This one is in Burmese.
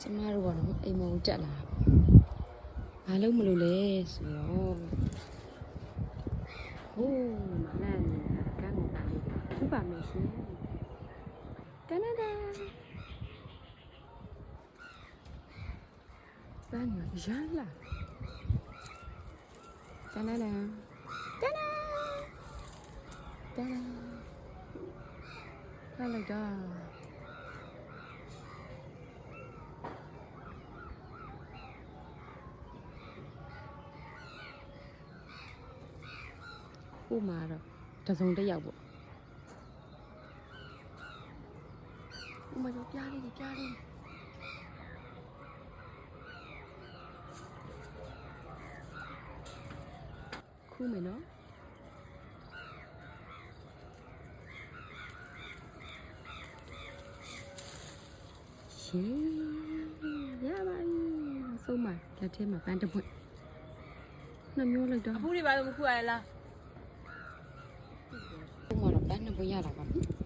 ကျမတို့ကတော့အိမ်မောင်တက်လာဘာလို့မလို့လဲဆိုတော့ဟိုးမလန့်နေတာကန်းကုန်တာလေးခုပါမယ်ရှင်တနဒပန်းရလာတနဒလာလိုက်တာခုမှတော့တစုံတစ်ယောက်ပေါ့ဥမတို့ပြားလေးခုမယ်နော်ရှင်ရပါပြီဆုံးမလက်ထဲမှာပန်းတစ်ပွင့်နှမျိုးလိုက်တော့ အခုဒီဘာလို့မခုရလဲလား ခုမှတော့ပန်းနှစ်ပွင့်ရတာပါပြီ